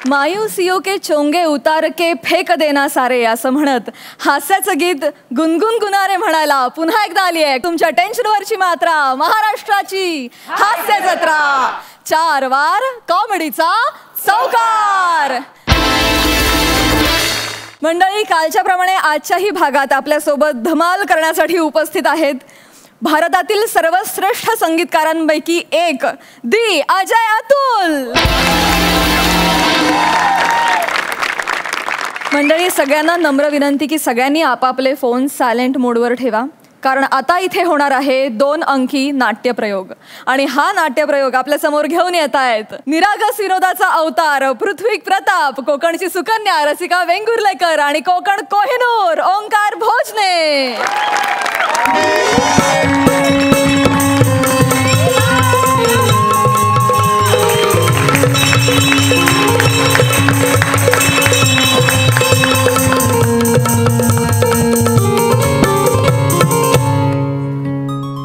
मायूसियों के चोंगे उतार के फेक देना सारे असं म्हणत हास्याचं गीत गुणगुण गुणारे म्हणायला पुन्हा एकदा आली आहे तुमच्या टेन्शनवरची मात्रा महाराष्ट्राची हास्य जत्रा 4 वार कॉमेडीचा चौकार. मंडळी, कालच्या प्रमाणे आजच्याही भागात आपल्यासोबत धमाल करण्यासाठी उपस्थित आहेत भारतातील सर्वश्रेष्ठ संगीतकारांपैकी एक दी अजय अतुल. मंडळी, सगळ्यांना नम्र विनंती की सगळ्यांनी आपापले फोन सायलेंट मोडवर ठेवा, कारण आता इथे होणार आहे 2 अंकी नाट्यप्रयोग. आणि हा नाट्यप्रयोग आपल्या समोर घेऊन येत आहेत निरागस विनोदाचा अवतार पृथ्वी प्रताप, कोकणची सुकन्या रसिका वेंगुर्लेकर आणि कोकण कोहिनूर ओंकार भोजने.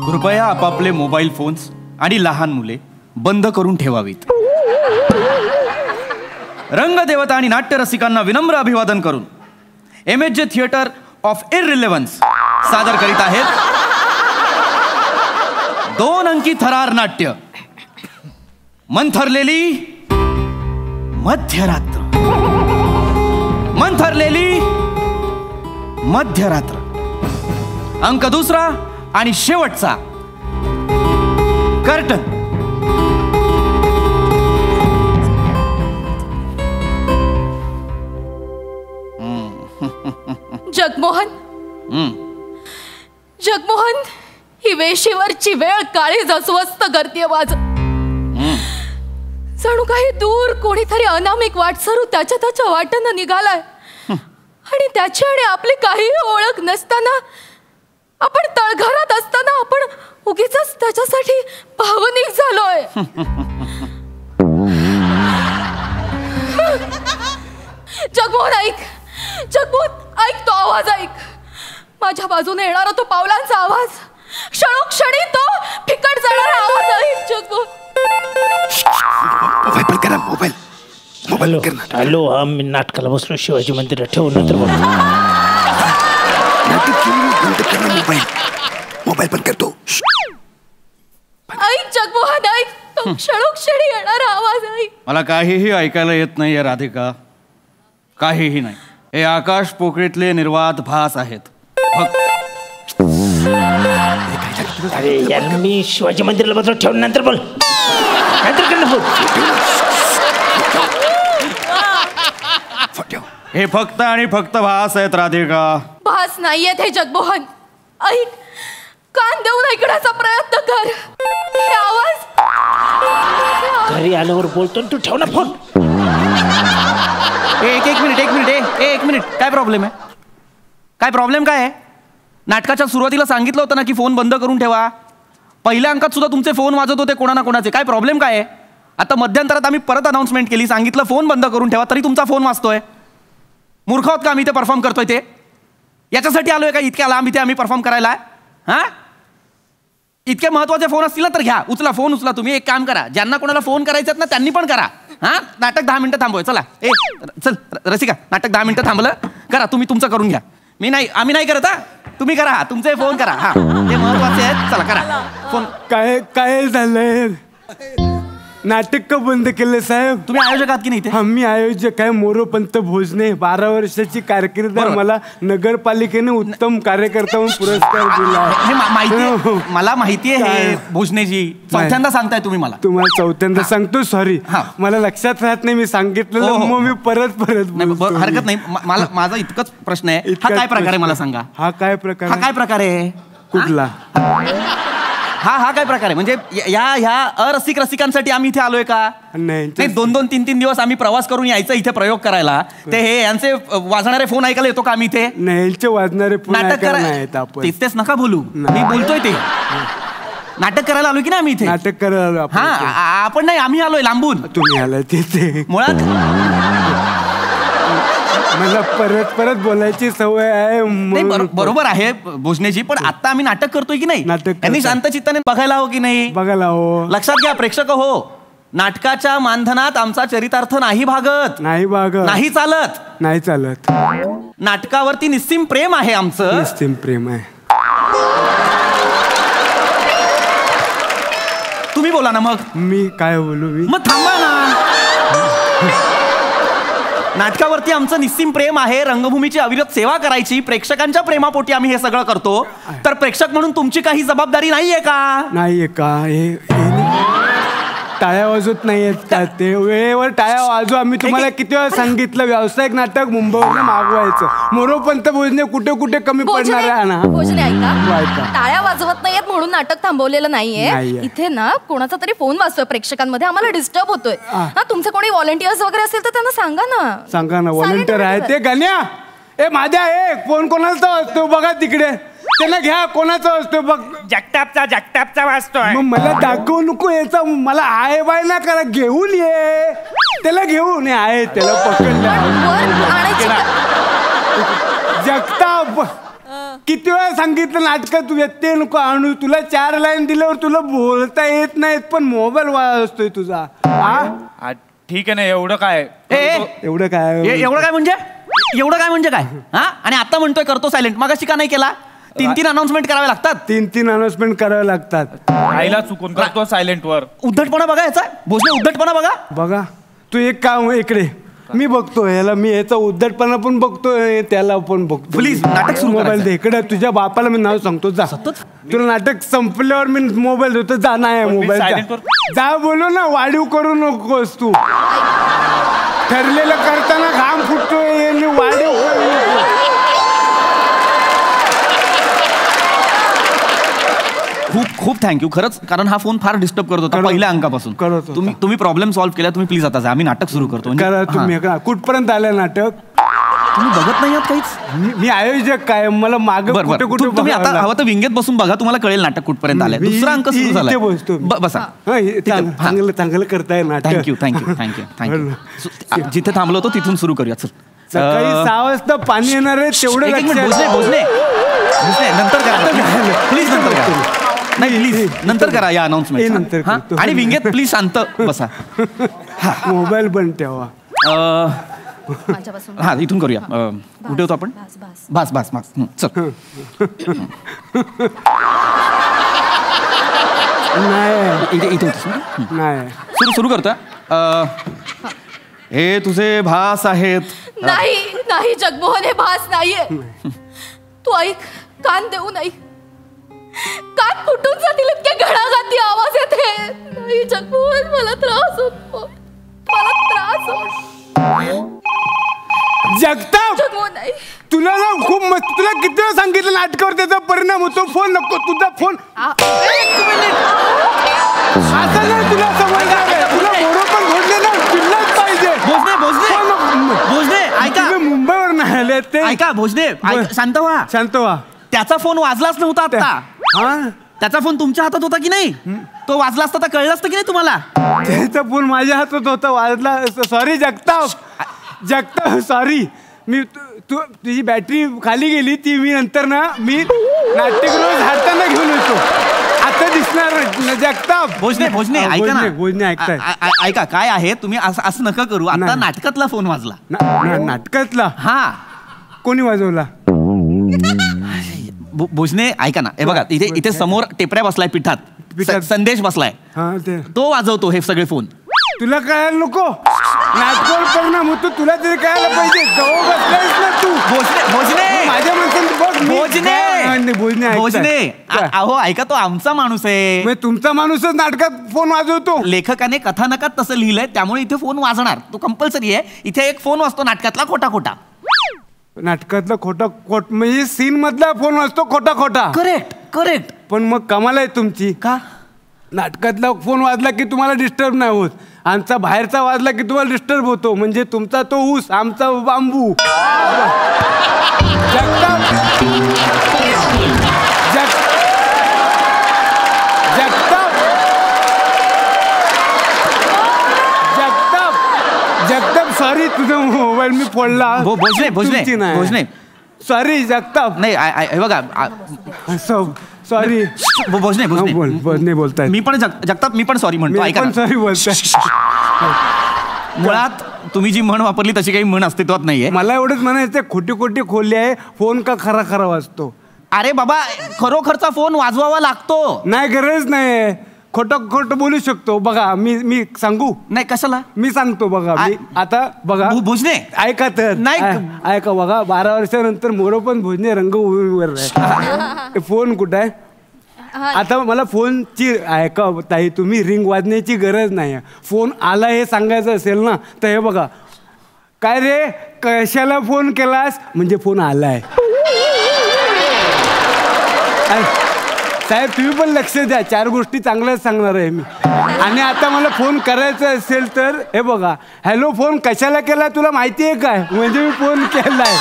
कृपया आपापले मोबाईल फोन्स आणि लहान मुले बंद करून ठेवावीत. रंगदेवता आणि नाट्यरसिकांना विनम्र अभिवादन करून MSJ थिएटर ऑफ इररिलेव्हन्स सादर करीत आहेत 2 अंकी थरार नाट्य मंथरलेली मध्यरात्र. मंथरलेली मध्यरात्र. अंक 2 आणि शेवटचा कर्टन. जगमोहन, जगमोहन, ही वेशीवरची वेळ काळीज अस्वस्थ करते माझ. जणू काही दूर कोणीतरी अनामिक वाटसरू त्याच्या वाटेनं निघालाय आणि त्याची आणि आपली काही ओळख नसताना, आपण तळघरात असताना आपण उगीच त्याच्यासाठी भावनिक झालोय. जगमोहन ऐक, जगमोहन ऐक, तो आवाज ऐक. माझ्या बाजूने येणारा तो पावलांचा आवाज, क्षणोक्षणी तो फिकट जाणारा आवाज ऐक. जगमोहन, मोबाईल बंद करा. मोबाईल बंद करा. हॅलो, हा मी नाटकाला बसलो शिवाजी मंदिरात. ठेवून नंतर मोबाईल बंद करतो. ऐक जगमोहन ऐक, तो क्षणोक्षणी येणारा आवाज ऐक. मला काहीही ऐकायला येत नाही राधिका, काहीही नाही. हे आकाश पोकळीतले निर्वात भास आहेत. अरे यार, मी शिवाजी मंदिराला बसलो. ठेवून नंतर बोल. हे फक्त आणि फक्त भास आहेत राधिका. भास नाहीयेत हे जगमोहन. ऐक, कान देऊन ऐकण्याचा प्रयत्न कर. हे आवाज घरी आल्यावर बोलतो. तू ठेव ना फोन. एक मिनिट. काय प्रॉब्लेम आहे? काय प्रॉब्लेम काय आहे? नाटकाच्या सुरुवातीला सांगितलं होतं ना की फोन बंद करून ठेवा. पहिल्या अंकात सुद्धा तुमचे फोन वाजत होते कोणा ना कोणाचे. काय प्रॉब्लेम काय आहे? आता मध्यंतरात आम्ही परत अनाउन्समेंट केली, सांगितलं फोन बंद करून ठेवा, तरी तुमचा फोन वाजतोय. मूर्ख आहोत का आम्ही इथे परफॉर्म करतोय ते? याच्यासाठी आलोय का इतक्या लांब इथे आम्ही परफॉर्म करायला? हा, इतके महत्वाचे फोन असतील तर घ्या, उचला, फोन उचला. तुम्ही एक काम करा, ज्यांना कोणाला फोन करायचे ना त्यांनी पण करा. हा, नाटक 10 मिनिटं थांबवूया. चला, चल रसिका, नाटक 10 मिनिटं थांबलं. करा तुम्ही तुमचं करून घ्या. आम्ही नाही करत. हा, तुम्ही करा, तुमचे फोन करा. हा, ते महत्वाचे आहेत. चला करा फोन. काय झालंय? नाटक का बंद केलं साहेब? तुम्ही आयोजक आहात की नाही? आम्ही आयोजक आहे. मोरोपंत भोजने. 12 वर्षाची कारकीर्द. मला नगरपालिकेने उत्तम कार्यकर्ता म्हणून पुरस्कार दिला. मला माहिती आहे भोजनेजी. चौथ्यांदा सांगताय तुम्ही मला. तुम्हाला चौथ्यांदा सांगतो. सॉरी, मला लक्षात राहत नाही. मी सांगितलं मग मी परत हरकत नाही. माझा इतकंच प्रश्न आहे. हा काय प्रकार आहे मला सांगा. हा काय प्रकार आहे? कुठला? हा काय प्रकार आहे? म्हणजे ह्या अरसिक रसिकांसाठी आम्ही इथे आलोय का? नाही. 2-2, 3-3 दिवस आम्ही प्रवास करून यायचं इथे प्रयोग करायला. ते हे यांचे वाजणारे फोन ऐकायला येतो का आम्ही इथे? नाही, वाजणारे फोन नाटक करायला. तेच नका बोलू. मी बोलतोय ते नाटक करायला आलो की नाही आम्ही इथे? नाटक करायला आलो. हा, आपण नाही, आम्ही आलोय लांबून. तुम्ही आलाय तिथे. मुळात मला परत बोलायची सवय आहे. बरोबर आहे भोजनेजी, पण आता आम्ही नाटक करतोय की नाही? नाटक त्यांनी शांत चित्ताने बघायला हवं की नाही? बघायला हवं. लक्षात घ्या प्रेक्षक हो, नाटकाच्या मानधनात आमचा चरितार्थ नाही भागत, नाही चालत. नाटकावरती निस्सीम प्रेम आहे आमचं. निस्सीम प्रेम आहे. तुम्ही बोला ना. मग मी काय बोलू? मग थांबा ना. नाटकावरती आमचं निस्सीम प्रेम आहे. रंगभूमीची अविरत सेवा करायची. प्रेक्षकांच्या प्रेमापोटी आम्ही हे सगळं करतो. तर प्रेक्षक म्हणून तुमची काही जबाबदारी नाहीये का? हे टाळ्या वाजवत नाहीयेत का? ते वेळेवर टाळ्या वाजू. आम्ही तुम्हाला किती वेळा सांगितलं व्यावसायिक नाटक मुंबईवरून मागवायचं. मोरोपंत भोजने कुठे कुठे कमी पडणार आहे ना. भोजने ऐका, टाळ्या वाजवत नाहीयेत म्हणून नाटक थांबवलेलं नाहीये. इथे ना कोणाचा तरी फोन वाजतोय प्रेक्षकांमध्ये, आम्हाला डिस्टर्ब होतोय ना. तुमचे कोणी व्हॉलंटियर्स वगैरे असेल तर त्यांना सांगा ना. व्हॉलंटियर आहे ते. गण्या, ए माझ्या फोन कोणाचा वाजतो बघा तिकडे. त्याला घ्या. कोणाचा वाजतो बघ. जगतापचा वाजतोय. मग मला दाखवू नको याचा. मला आहे बाय ना करा. घेऊन ये त्याला. घेऊन आहे त्याला पकडलं. जगताप, किती वेळा सांगितलं नाटकात तू व्यत्यय नको आणू. तुला 4 लाईन दिल्यावर तुला बोलता येत नाहीत पण मोबाईल वाजतोय तुझा. ठीक आहे ना. एवढं काय म्हणजे काय? हा, आणि आता म्हणतोय करतो सायलेंट. मगाशी का नाही केला? 3 अनाउन्समेंट करावे लागतात. 3 अनाउन्समेंट करावे लागतात. आईला चुकून करतो सायलेंट वर. उद्धटपणा बघा याचा. भोसले उद्धटपणा बघा. तू एक काम इकडे. मी बघतो याला. मी याचा उद्धटपणा पण बघतोय त्याला पण बघतो. प्लीज नाटक सुरू मोबाईल दे इकडे. तुझ्या बापाला मी नाव सांगतो. जा. तुला नाटक संपल्यावर मी मोबाईल देतो. जा. नाही मोबाईल जा बोलू ना. वाढीव करू नकोस तू. ठरलेलं करताना घाम फुटतोय. वाढीव खूप थँक्यू खरंच. कारण हा फोन फार डिस्टर्ब करत होता पहिल्या अंकापासून. तुम्ही प्रॉब्लेम सॉल्व्ह केला. तुम्ही प्लीज आता जा. आम्ही नाटक सुरू करतो. तुम्ही कुठपर्यंत आलं नाटक? तुम्ही बघत नाही आहात काहीच. मी आयोजक काय. मला मागे कुठे तुम्ही आता हवं तर विंगेत बसून बघा. तुम्हाला कळेल नाटक कुठपर्यंत आलंय. दुसरा अंक सुरू झाला. बसा. चांगलं करताय नाटक. थँक्यू. जिथे थांबलो होतो तिथून सुरू करूया. सकाळी 6 वाजता पाणी येणार आहे तेवढं. भोजने नंतर करा प्लीज. नंतर करा या अनाउन्समेंट. आणि विंगेत प्लीज शांत बसा. मोबाईल बंद ठेवा. हा इथून करूया. कुठे होतो आपण? बास चल. इथे होतोस ना. सुरू करतो. हे तुझे भास आहेत. नाही जगमोहन, हे भास नाहीये. तू ऐक. कान देऊ नाही. कान फुटून जातील इतके घणाघाती आवाज येते. नाही जगमोहन, मला त्रास होतो. जगताप, तुला ना खूप मस्त. तुला किती वेळा सांगितलं नाटकावर त्याचा परिणाम होतो. फोन नको. तुझा फोन. एक मिनिट. आता नाही तुला समजणार. तुला बरोबर घडले ना. चिल्लाच पाहिजे. भोजने ऐका. मुंबईवर नाही आले ते. ऐका भोजने, शांत व्हा. त्याचा फोन वाजलाच नव्हता आता. त्याचा फोन तुमच्या हातात होता की नाही? तो वाजला असता तर कळलं असतं की नाही तुम्हाला? त्याचा फोन माझ्या हातात होता. वाजला. Sorry Jagtap sorry. मी तुझी बॅटरी खाली गेली. ती मी नंतर ना नाट्यगृह हाताना घेऊन येतो. आता दिसणार. जगताप. भोजने ऐका ना. भोजने ऐकताय. ऐका काय आहे. तुम्ही असं नका करू. आता नाटकातला फोन वाजला. नाटकातला? हा. कोणी वाजवला? भोजने ऐका ना. हे बघा इथे समोर टेपऱ्या बसलाय. पिठात संदेश बसलाय. तो वाजवतो हे सगळे फोन. तुला कळायला नको. नाटकावर परिणाम होतो. तुला तरी कळायला पाहिजे. जवळ बसलायस ना तू. भोजने माझ्या माणसाने भोजने अहो ऐका. तो आमचा माणूस आहे. तुमचा माणूसच नाटकात फोन वाजवतो. लेखकाने कथानकात तसं लिहिलंय त्यामुळे इथे फोन वाजणार. तो कंपल्सरी आहे. इथे एक फोन वाजतो नाटकातला खोटा. नाटकातला खोटा म्हणजे सीन मधला फोन वाजतो खोटा. करेक्ट. पण मग कमाल आहे तुमची. का? नाटकातला फोन वाजला की तुम्हाला डिस्टर्ब नाही होत. आमचा बाहेरचा वाजला की तुम्हाला डिस्टर्ब होतो. म्हणजे तुमचा तो ऊस, आमचा बांबू. जगताप सॉरी. तुझा मोबाईल मी फोडला. भोजने सॉरी जगताप. नाही बघा. सॉरी. भोजने भोजने बोलताय. मी पण जगताप मी पण सॉरी म्हणतो. ऐका ना. सॉरी बोलताय. मुळात तुम्ही जी म्हण वापरली तशी काही म्हण अस्तित्वात नाहीये. मला एवढंच म्हणायचं खोटी खोटी खोली आहे. फोन का खरा खरा वाजतो. अरे बाबा खरोखरचा फोन वाजवावा लागतो. नाही गरज नाही. खोटं खोटं बोलू शकतो. बघा मी सांगू. नाही कशाला मी सांगतो. बघा मी आता बघा भोजने ऐका तर नाही ऐका बघा 12 वर्षानंतर मोरोपण भोजने रंगभूमीवर आहे. फोन कुठं आहे. आता मला फोनची ऐका ताई तुम्ही रिंग वाजण्याची गरज नाही. फोन आला हे सांगायचं असेल ना तर हे बघा काय रे कशाला फोन केलास म्हणजे फोन आलाय. साहेब तुम्ही पण लक्ष द्या. 4 गोष्टी चांगल्याच सांगणार आहे मी. आणि आता मला फोन करायचा असेल तर हे बघा हॅलो फोन कशाला केलाय तुला माहिती आहे काय म्हणजे मी फोन केलाय.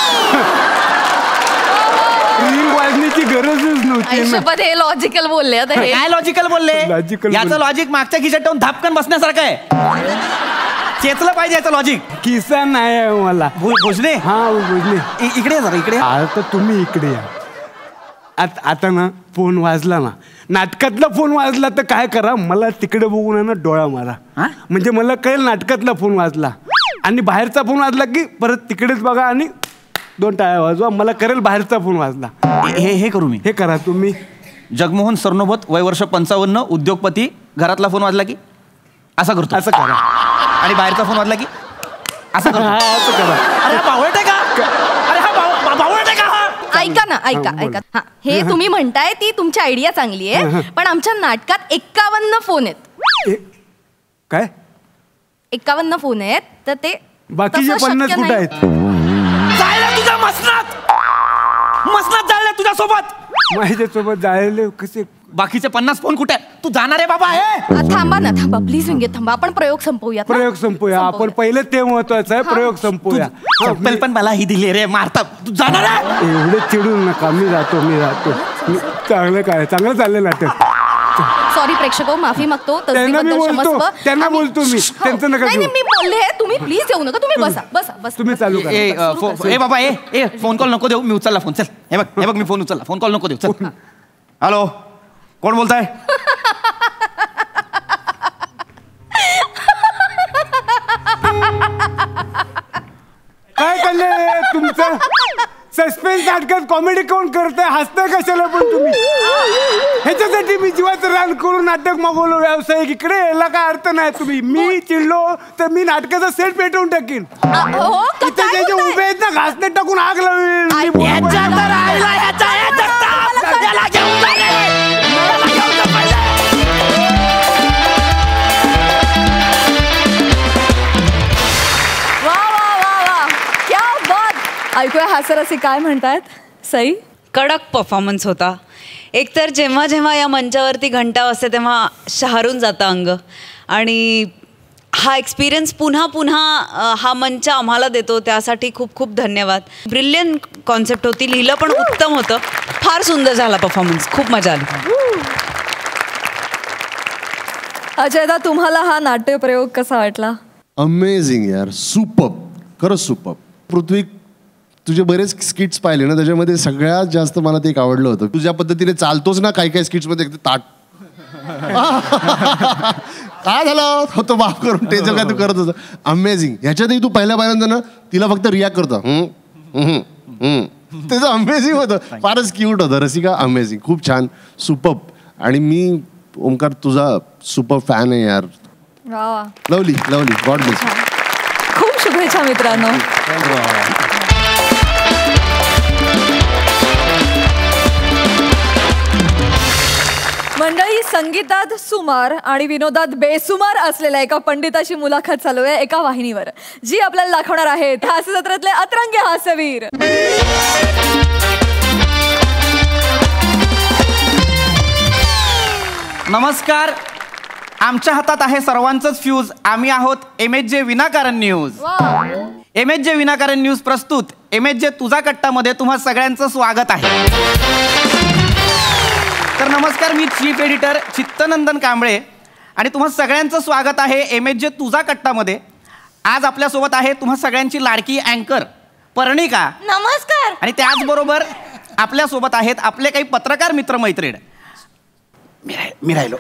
रिंग वाजण्याची गरजच नव्हती. हे लॉजिकल बोलले. काय लॉजिकल बोलले. याचं लॉजिक मागच्या खिशात ठेवून धापकन बसण्यासारखं आहे. चेतलं पाहिजे याचं लॉजिक. किस्सा नाही आहे मला. भोजने हा भोजने इकडे जरा इकडे. आता तुम्ही इकडे या. आता ना फोन वाजला ना नाटकातला फोन वाजला तर काय करा मला तिकडे बघून ना डोळा मारा. म्हणजे मला कळेल नाटकातला फोन वाजला. आणि बाहेरचा फोन वाजला की परत तिकडेच बघा आणि 2 टाळ्या वाजवा. मला कळेल बाहेरचा फोन वाजला. हे करू मी. हे करा तुम्ही. जगमोहन सरनोबत वय वर्ष 55 उद्योगपती. घरातला फोन वाजला की असं करतो. असं करा. आणि बाहेरचा फोन वाजला की असं करतो. असं करा. अरे हा बावळट आहे का. अरे हा बावळट आहे का. ऐका ना ऐका. हा हे तुम्ही म्हणताय ती तुमची आयडिया चांगली आहे. पण आमच्या नाटकात 51 फोन आहेत. काय 51 फोन आहेत तर ते बाकीचे 50 कुठे आहेत. जायला तुझ्या मसनात जायला तुझ्या सोबत. माझ्यासोबत जायला कसे बाकीचे 50 फोन कुठे. तू जाणार आहे बाबा. हे थांबा ना थांबा प्लीज विंगे थांबा. आपण प्रयोग संपवूया. प्रयोग संपवूया आपण. पहिले ते महत्वाचं आहे. प्रयोग संपवूया. चप्पल पण मला ही दिली रे मारता. तू जाणार आहे. एवढे चिडू नका. मी राहतो. चांगलं काय चांगलं चाललं नाटक. सॉरी प्रेक्षक माफी मागतो. त्यांना बोलतो मी. त्यांचं नका मी बोलले तुम्ही प्लीज येऊ नका. तुम्ही बसा तुम्ही चालू करा. ए बाबा ए फोन कॉल नको देऊ. मी उचलला फोन. चल हे बघ मी फोन उचलला. फोन कॉल नको देऊ. चल. हॅलो कोण बोलताय. काय चाललंय तुमचं. सस्पेन्स नाटकात कॉमेडी कोण करताय. हसताय कशाला पण तुम्ही. ह्याच्यासाठी मी जीवाचं रान करून नाटक मागवलं व्यावसायिक. इकडे यायला काय अर्थ नाही. तुम्ही मी चिडलो तर मी नाटकाचा सेट पेटवून टाकीन. इथे जे उभे आहेत ना घासने टाकून आग लावेल. ऐकूया हास्यरसिक काय म्हणतायत. सई कडक परफॉर्मन्स होता. एकतर जेव्हा जेव्हा या मंचावरती घंटा वाजते तेव्हा शहारून जातं अंग. आणि हा एक्सपिरियन्स पुन्हा पुन्हा हा मंच आम्हाला देतो त्यासाठी खूप खूप धन्यवाद. ब्रिलियंट कॉन्सेप्ट होती. लिहिलं पण उत्तम होतं. फार सुंदर झाला परफॉर्मन्स. खूप मजा आली. अजयदा तुम्हाला हा नाट्य प्रयोग कसा वाटला. अमेझिंग यार. सुपर्ब. खरंच सुपर्ब. पृथ्वी तुझे बरेच स्किट्स पाहिले ना त्याच्यामध्ये सगळ्यात जास्त मला ते एक आवडलं होतं. तुझ्या पद्धतीने चालतोच ना काही काही स्किट्समध्ये ताट काय झालं होतं माफ करून ते जे काय तू करत होतं. अमेझिंग. ह्याच्यातही तू पहिल्यांदा ना तिला फक्त रिॲक्ट करतो. त्याचं अमेझिंग होतं. फारच क्यूट होतं. रसिका अमेझिंग. खूप छान. सुपर्ब. आणि मी ओमकार तुझा सुपर फॅन आहे यार. Lovely God bless. खूप शुभेच्छा मित्रांनो. मंडळी संगीतात सुमार आणि विनोदात बेसुमार असलेल्या एका पंडिताची मुलाखत चालू आहे एका वाहिनीवर जी आपल्याला दाखवणार आहेत हास्य जत्रेतले अतरंगी हास्यवीर. नमस्कार. आमच्या हातात आहे सर्वांचंच फ्यूज. आम्ही आहोत MHJ विनाकारण न्यूज. MHJ विनाकारण न्यूज प्रस्तुत MHJ तुझा कट्टामध्ये तुम्हा सगळ्यांचं स्वागत आहे. तर नमस्कार. मी चीफ एडिटर चित्तनंदन कांबळे आणि तुम्हा सगळ्यांचं स्वागत आहे MHJ तुझा कट्टामध्ये. आज आपल्यासोबत आहे तुम्हा सगळ्यांची लाडकी अँकर पर्णिका. नमस्कार. आणि त्याचबरोबर आपल्यासोबत आहेत आपले काही पत्रकार मित्रमैत्रीण. मी राहिलो.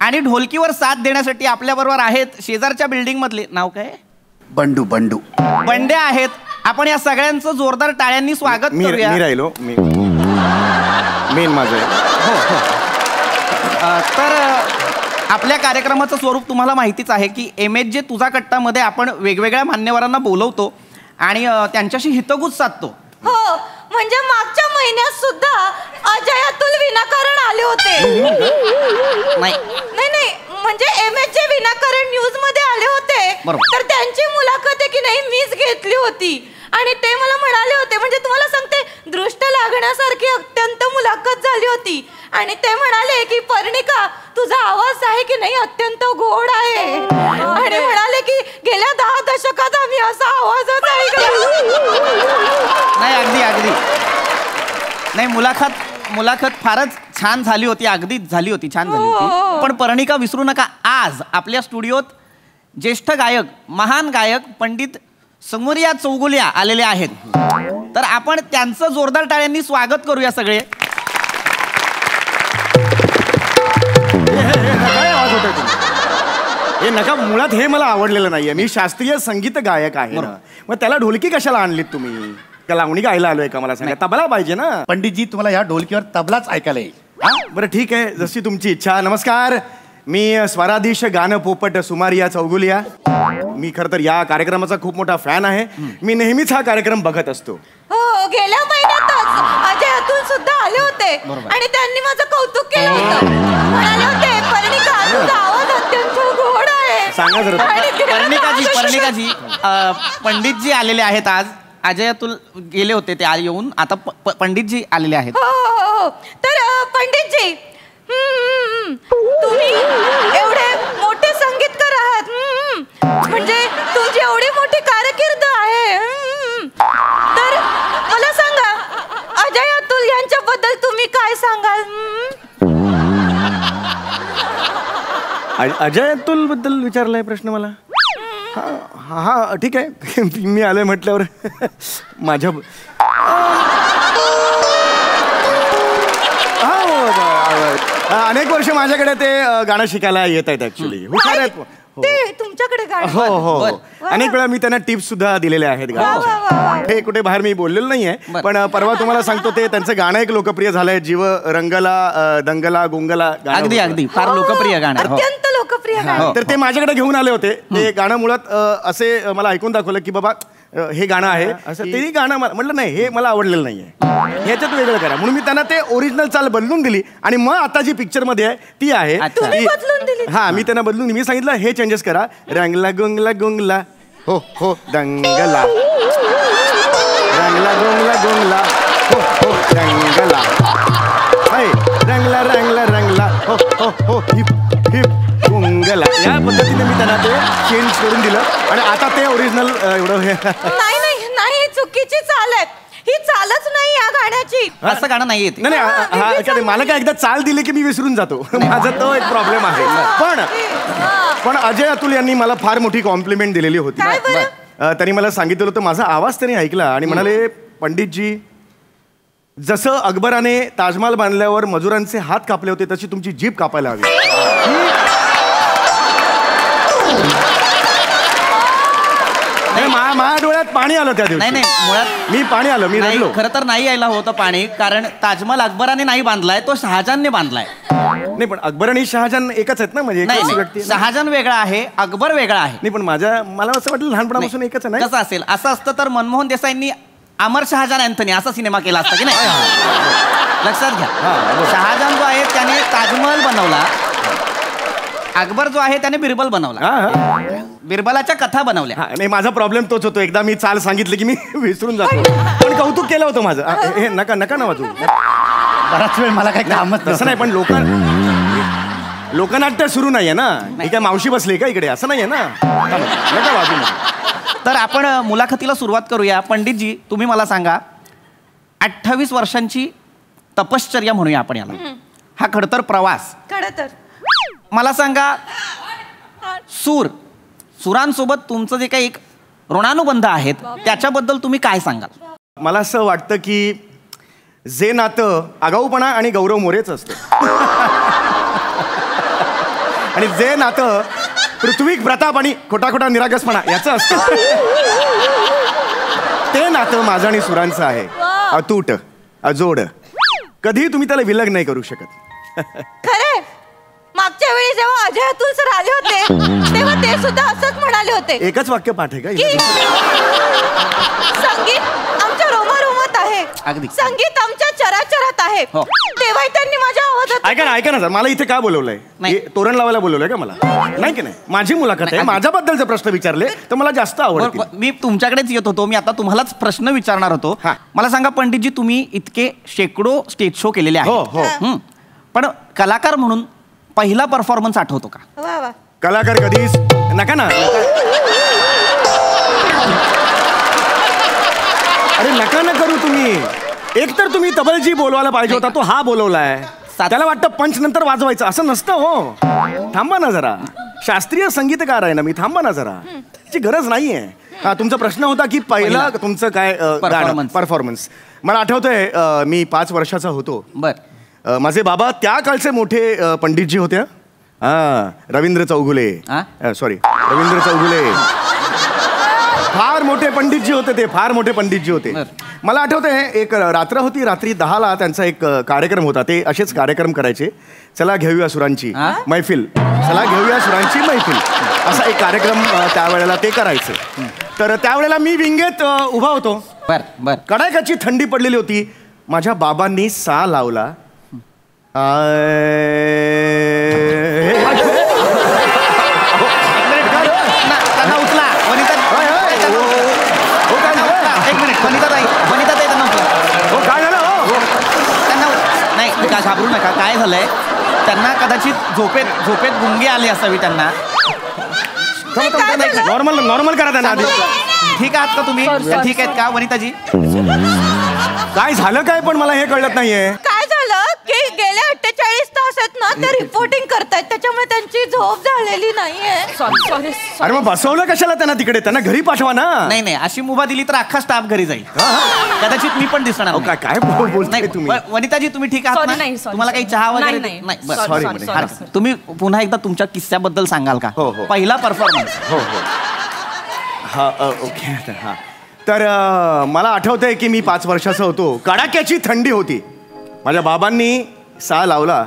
आणि ढोलकीवर साथ देण्यासाठी आपल्या बरोबर आहेत शेजारच्या बिल्डिंग मधले, नाव काय? बंडू. बंड्या आहेत. आपण या सगळ्यांचं जोरदार टाळ्यांनी स्वागत करूया. मी राहिलो. मेन माझं आहे. तर आपल्या कार्यक्रमाचं स्वरूप तुम्हाला माहितीच आहे की MSJ तुझा कट्टामध्ये आपण वेगवेगळ्या मान्यवरांना बोलवतो आणि त्यांच्याशी हितगुज साधतो. हो, म्हणजे मागच्या महिन्यात सुद्धा अजय अतुल विनाकारण आले होते. नाही म्हणजे MSJ विनाकारण न्यूज मध्ये आले होते. तर त्यांची मुलाखत आहे की नाही मीच घेतली होती आणि ते मला म्हणाले होते, म्हणजे तुम्हाला सांगते दृष्ट लागण्यासारखी अत्यंत मुलाखत झाली होती. आणि ते म्हणाले की पर्णिका तुझा आवाज आहे की नाही अत्यंत गोड आहे. आणि म्हणाले की गेल्या 10 दशकात आम्ही असा आवाजच ऐकला. नाही अगदी नाही, मुलाखत फारच छान झाली होती, अगदीच झाली होती, छान झाली होती. पण पर्णिका विसरू नका, आज आपल्या स्टुडिओत ज्येष्ठ गायक, महान गायक पंडित समोरिया चौगुलिया आलेले आहेत. तर आपण त्यांचं जोरदार टाळ्यांनी स्वागत करूया सगळे. काय आवाज होतोय तुम्ही? हे नका, मुळात हे मला आवडलेलं नाहीये. मी शास्त्रीय संगीत गायक आहे ना, मग त्याला ढोलकी कशाला आणलीत तुम्ही? का लावणी गायला आलोय का? मला सांगा. तबला पाहिजे ना. पंडितजी तुम्हाला या ढोलकीवर तबलाच ऐकायला येईल. बरं ठीक आहे, जशी तुमची इच्छा. नमस्कार, मी स्वराधीश गाणं पोपट सुमारिया चौगुलिया. मी खरं तर या कार्यक्रमाचा खूप मोठा फॅन आहे. मी नेहमीच हा कार्यक्रम बघत असतो. हो, गेल्या महिन्यातच अजय अतुल सुद्धा आले होते आणि त्यांनी माझं कौतुक केलं होतं. म्हणाले होते पर्णिका तुझा आवाज अत्यंत गोड आहे. सांगा जरा. पर्णिकाजी पंडितजी आलेले आहेत आज. अजय अतुल गेले होते, ते येऊन आता पंडितजी आलेले आहेत. हो. तर पंडितजी, तुम्ही एवढे मोठे संगीतकार आहात, म्हणजे तुमची एवढी मोठी कारकीर्द आहे. तर मला सांगा, अजय अतुल यांच्याबद्दल तुम्ही काय सांगाल? अजय अतुल बद्दल विचारलाय प्रश्न मला? हा ठीक आहे. मी आलोय म्हटल्यावर माझ्या अनेक वर्ष माझ्याकडे ते गाणं शिकायला येत आहेत. ऍक्च्युली हुशार आहेत ते तुमच्याकडे गाणं. हो. अनेक वेळा मी त्यांना टिप्स सुद्धा दिलेल्या आहेत गाण्याच्या. हे कुठे बाहेर मी बोललेलो नाहीये, पण परवा तुम्हाला सांगतो, ते त्यांचं गाणं एक लोकप्रिय झालंय, जीव रंगला दंगला गुंगला. अगदी फार लोकप्रिय गाणं, अत्यंत लोकप्रिय गाणं. तर ते माझ्याकडे घेऊन आले होते. ते गाणं मुळात असे मला ऐकून दाखवलं की बाबा हे गाणं आहे असं. तेही गाणं म्हटलं नाही, हे मला आवडलेलं नाहीये, ह्याच्यात वेगळं करा. म्हणून मी त्यांना ते ओरिजिनल चाल बदलून दिली आणि मग आता जी पिक्चर मध्ये आहे ती आहे. हा, मी त्यांना बदलून मी सांगितलं हे चेंजेस करा. रंगला गुंगला गुंगला हो दंगला, रंगला गुंगला गुंगला हो दंगला, रंगला रंगला रंगला हो हिप हिप गुंगला. या पद्धतीने मी त्यांना ते चेंज करून दिलं आणि आता ते ओरिजिनल एवढं. नाही, चुकीची चाल आहे ही. चालच नाही या गाण्याची. असं गाणं नाही येत. नाही, मला काय एकदा चाल दिली की मी विसरून जातो. माझा तो एक प्रॉब्लेम आहे. पण अजय अतुल यांनी मला फार मोठी कॉम्प्लिमेंट दिलेली होती. त्यांनी मला सांगितलं होतं, माझा आवाज त्यांनी ऐकला आणि म्हणाले, पंडितजी जसं अकबराने ताजमहाल बांधल्यावर मजुरांचे हात कापले होते तशी तुमची जीभ कापायला हवी. माझ्या डोळ्यात पाणी आलं त्या दिवशी. नाही, मुळात मी पाणी आलं, मी रडलो. खरं तर नाही यायला होतं पाणी, कारण ताजमहाल अकबराने नाही बांधलाय, तो शहाजहानने बांधलाय. नाही, पण अकबर आणि शहाजहान एकच आहेत ना, म्हणजे नाही, शहाजहान वेगळा आहे, अकबर वेगळा आहे. नाही, पण मला असं वाटलं लहानपणापासून एकच आहे. कसं असेल? असं असतं तर मनमोहन देसाईंनी अमर शहाजहान अँथनी असा सिनेमा केला असता की नाही? लक्षात घ्या, शहाजहान जो आहे त्याने ताजमहल बनवला, अकबर जो आहे त्याने बिरबल बनवला, बिरबलाच्या कथा बनवल्या. नाही, माझा प्रॉब्लेम तोच होतो, एकदा मी चाल सांगितली की मी विसरून जातो. पण कौतुक केलं होतं माझं. हे नका ना वाजू. बराच वेळ मला काय कामच तसं नाही, पण लोकनाट्य सुरू नाहीये ना. ही काय मावशी बसली का इकडे? असं नाहीये ना. नका वाजू. तर आपण मुलाखतीला सुरुवात करूया. पंडितजी, तुम्ही मला सांगा, 28 वर्षांची तपश्चर्या म्हणूया आपण याला, हा खडतर प्रवास, मला सांगा, सुरांसोबत तुमचं जे काही एक ऋणानुबंध आहेत त्याच्याबद्दल तुम्ही काय सांगाल? मला असं वाटतं की जे नातं आगाऊपणा आणि गौरव मोरेच असतं आणि जे नातं पृथ्वी प्रताप आणि खोटा खोटा निरागसपणा याचं असतं ते नातं माझं आणि सुरांचं आहे. अतूट, अजोड. कधीही तुम्ही त्याला विलग नाही करू शकत. खरे मागच्या वेळी जेव्हा अजय अतुल सर आले होते तेव्हा ते सुद्धा असंच म्हणाले होते. एकच वाक्य पाठ आहे का? संगीत आमच्या रोमारोमात आहे, अगदी. संगीत आमच्या चराचरात आहे. हो. तेव्हाही त्यांनी माझ्या आवाजात ऐका ना सर, मला इथे का बोलवलंय? नाही. तोरण लावायला बोलवलंय का मला? नाही की नाही, माझी मुलाखत आहे. माझ्याबद्दलचे प्रश्न विचारले तर मला जास्त आवडतील. मी तुमच्याकडेच येत होतो. मी आता तुम्हालाच प्रश्न विचारणार होतो. हा. मला सांगा पंडितजी, तुम्ही इतके शेकडो स्टेज शो केलेले हो, आहेत. हो. पण कलाकार म्हणून पहिला परफॉर्मन्स आठवतो का? वा वा. कलाकार कधीच नका ना. अरे नका ना करू तुम्ही. एक तर तुम्ही तबलजी बोलवायला पाहिजे होता, तो हा बोलवलाय. त्याला वाटतं पंच नंतर वाजवायचं, असं नसतं हो. थांबा ना जरा, शास्त्रीय संगीतकार आहे ना मी. थांबा ना जरा, त्याची गरज नाहीये. हा, तुमचा प्रश्न होता की पहिला तुमचं काय परफॉर्मन्स. मला आठवतंय मी 5 वर्षाचा होतो. बर. माझे बाबा त्या काळचे मोठे पंडितजी होत्या. रवींद्र चौगुले. सॉरी, रवींद्र चौगुले फार मोठे पंडितजी होते. ते फार मोठे पंडितजी होते. मला आठवतंय एक रात्र होती, रात्री 10ला त्यांचा एक कार्यक्रम होता. ते असेच कार्यक्रम करायचे. चला घेऊया सुरांची मैफिल, चला घेऊया सुरांची मैफिल, असा एक कार्यक्रम त्यावेळेला ते करायचे. तर त्यावेळेला मी विंगेत उभा होतो. बर. कडाक्याची थंडी पडलेली होती. माझ्या बाबांनी सा लावला. त्यांना उचला. एक मिनिट. वनिताताई त्यांना उचला. हो काय झालं? हो त्यांना नाही, घाबरू नका. काय झालंय, त्यांना कदाचित झोपेत गुंगी आली असावी त्यांना. नॉर्मल करा त्यांना आधी. ठीक आहात का तुम्ही? ठीक आहेत का वनिताजी? काय झालं काय पण मला हे कळत नाहीये. काय झालं की गेले 48 तास आहेत ना ते रिपोर्टिंग करतायत, त्याच्यामुळे त्यांची झोप झालेली नाहीये. सॉरी. अरे मग बसवलं कशाला त्यांना तिकडे? त्यांना घरी पाठवा ना. नाही, अशी मुभा दिली तर अख्खा स्टाफ घरी जाईल. कदाचित मी पण दिसणार नाही. काय बोलताय तुम्ही? वनिताजी तुम्ही ठीक आहात ना? तुम्हाला काही चहा वगैरे? नाही. सॉरी. तुम्ही पुन्हा एकदा तुमच्या किस्स्याबद्दल सांगाल का? हो. पहिला परफॉर्मन्स. हो. हा, ओके. हा, तर मला आठवतंय की मी 5 वर्षाचा होतो. कडाक्याची थंडी होती. माझ्या बाबांनी सा लावला.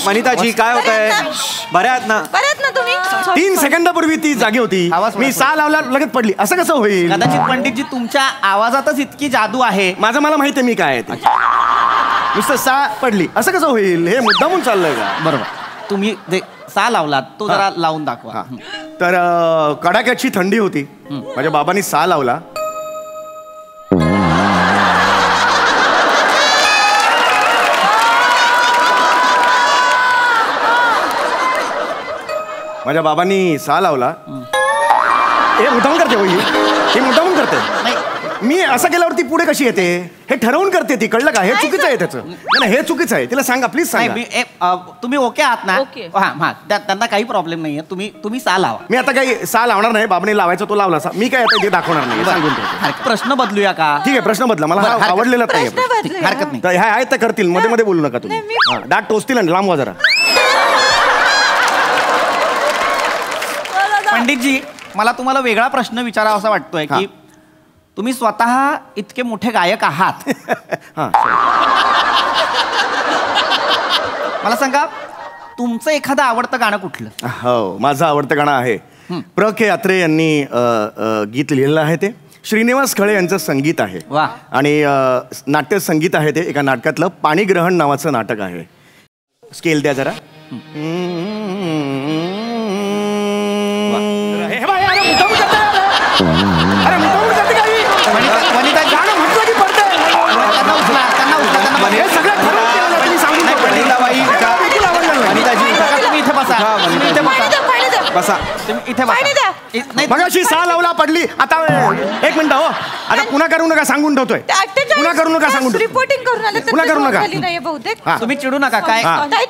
वनिताजी काय होत आहे? बऱ्या आहात ना? बऱ्यात ना तुम्ही? 3 सेकंदापूर्वी ती जागी होती. मी सा लावला, लगेच पडली. असं कसं होईल? कदाचित पंडितजी तुमच्या आवाजातच इतकी जादू आहे. मला माहित आहे मी काय आहे ते. नुसतं सा पडली असं कसं होईल? हे मुद्दामून चाललंय का? बरोबर. तुम्ही सा लावलात तो जरा लावून दाखवा. तर कडाक्याची थंडी होती. माझ्या बाबांनी सा लावला. माझ्या बाबांनी सा लावला. हे मुद्दामून करते हो, ही मुद्दामून करते. मी असं केल्यावरती पुढे कशी येते हे ठरवून करते ती. कळलं का? हे चुकीचं आहे त्याचं. नाही, हे चुकीचं आहे. तिला सांगा प्लीज सांगा. तुम्ही ओके आहात ना? हा, त्यांना काही प्रॉब्लेम नाहीये. तुम्ही सा लावा. मी आता काही सा लावणार नाही. बाबांनी लावायचा तो लावला सा. मी काय आता ते दाखवणार नाही. सांगून ठेवतो. प्रश्न बदलूया का? ठीक आहे, प्रश्न बदला. मला आवडलेला नाही. हरकत नाही. ह्या आहेत तर करतील. मध्ये बोलू नका तुम्ही. डाक टोचतील आणि लांब जरा. पंडितजी, मला तुम्हाला वेगळा प्रश्न विचारावा असा वाटतोय की तुम्ही स्वतः इतके मोठे गायक आहात. मला सांगा, तुमचं एखादं आवडतं गाणं कुठलं? हो, माझं आवडतं गाणं आहे प्र के यात्रे यांनी गीत लिहिलेलं आहे. ते श्रीनिवास खळे यांचं संगीत आहे. वा. आणि नाट्य संगीत आहे. ते एका नाटकातलं पाणीग्रहण नावाचं नाटक आहे. स्केल द्या जरा. मगाशी सा लावला पडली. आता 1 मिनिट हो. आता पुन्हा करू नका सांगून ठेवतोय. पुन्हा करू नका सांगून रिपोर्टिंग करून आले तर पुन्हा करू नका. बहुतेक तुम्ही चिडू नका. काय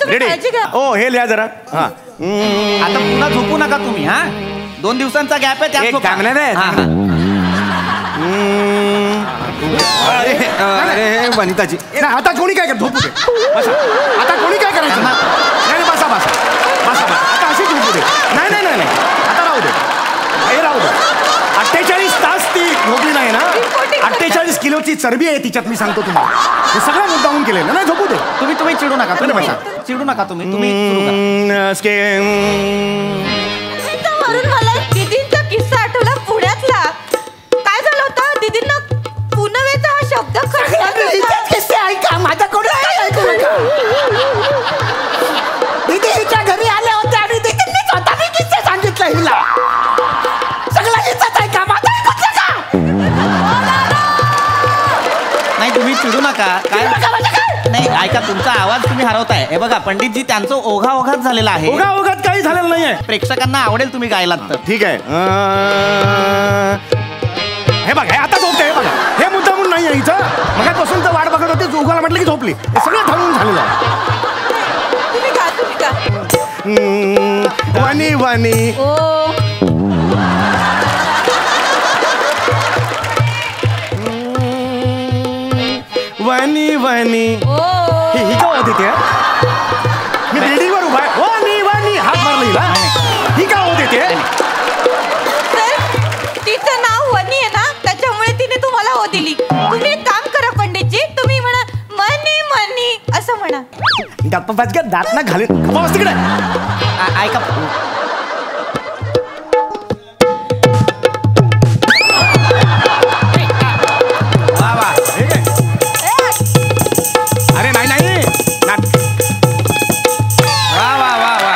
रेडी? हो, हे लिहा जरा. आता पुन्हा झोपू नका तुम्ही. 2 दिवसांचा गॅप आहे एक काम नाही रे. अरे वनिताजी आता कोणी काय करत झोपू दे. बसा. आता कोणी काय करायचं नाही. बसा बसा बसा बसा. आता अशी झोपू दे. नाही नाही नाही आता राहू दे. हे राहू दे. 48 तास ती झोपली नाही ना. 48 किलोची चरबी आहे तिच्यात. मी सांगतो तुम्हाला. हे सगळं मुद्दामून केलेलं नाही. झोपू दे. तुम्ही चिडू नका. चिडू नका तुम्ही सुरू वरून मला दीदींचा किस्सा आठवला पुण्यातला. काय झालं होतं दीदींना पुनवेचा हा शब्द किस्से ऐका माझ्याकडून ऐकू नका. दीदी हिच्या घरी आले होते आणि दीदींनी स्वतःने किस्से सांगितलं हिला. सगळं हिचाच ऐका माझं ऐकूच नका. नाही तुम्ही चिडू नका. काय नाही ऐका तुमचा आवाज तुम्ही हरवताय. हे बघा पंडितजी त्यांचं ओघात झालेला आहे. ओघात काही झालेलं नाहीये. प्रेक्षकांना आवडेल तुम्ही गायलात तर. ठीक आहे. हे बघा आता झोपते. हे बघा हे मुद्दा म्हणून नाही आहे हिचं. मगापासून तर वाट बघत होते. ओघाला म्हटलं की झोपली. हे सगळं ठरवून झालेलं आहे. तुम्ही का वाणी वाणी वाणी वाणी ही का होती ते. मी बिल्डिंगवर उभा आहे. वाणी वाणी हात मारला हिला. ही का होते ते. तिचं नाव वनी आहे ना त्याच्यामुळे तिने तुम्हाला हो दिली. तुम्ही एक काम करा पंडितजी. तुम्ही म्हणा मनी मनी असं म्हणा. दात ना घालेन. तिकडे ऐका अरे नाही नाही वा वा वा वा.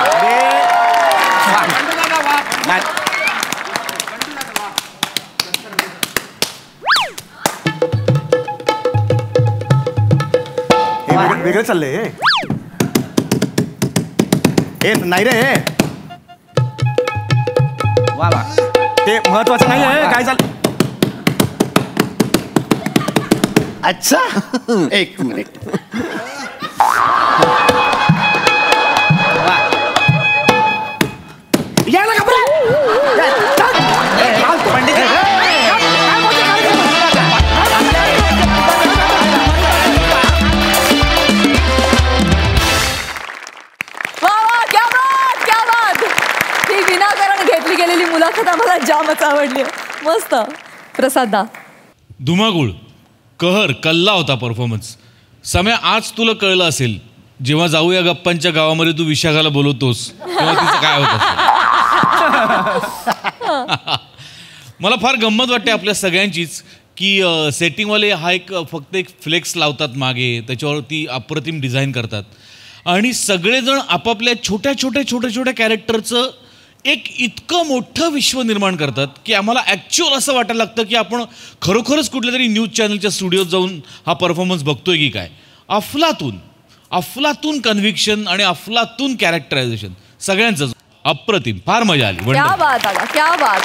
अरे वेगळं चाललंय. हे नाही रे. वा वा ते महत्वाचं नाही आहे. काय चाल. अच्छा एक मिनिट. यायला घाबरा. ही विनाकारण घेतली गेलेली मुलाखत आम्हाला जामच आवडली. मस्त. प्रसादा धुमाकूळ कहर कल्ला होता परफॉर्मन्स. सम्या आज तुला कळलं असेल जेव्हा जाऊया गप्पांच्या गावामध्ये तू विशाखाला बोलवतोस तेव्हा तिचं काय होत मला फार गंमत वाटते आपल्या सगळ्यांचीच की सेटिंगवाले हा फक्त एक फ्लेक्स लावतात मागे त्याच्यावरती अप्रतिम डिझाईन करतात आणि सगळेजण आपापल्या छोट्या कॅरेक्टरचं एक इतकं मोठं विश्व निर्माण करतात की आम्हाला ॲक्च्युअल असं वाटायला लागतं की आपण खरोखरच कुठल्या तरी न्यूज चॅनलच्या स्टुडिओत जाऊन हा परफॉर्मन्स बघतोय की काय. अफलातून कन्व्हिक्शन आणि अफलातून कॅरेक्टरायझेशन सगळ्यांचं अप्रतिम. फार मजा आली. क्या बात आला क्या बात.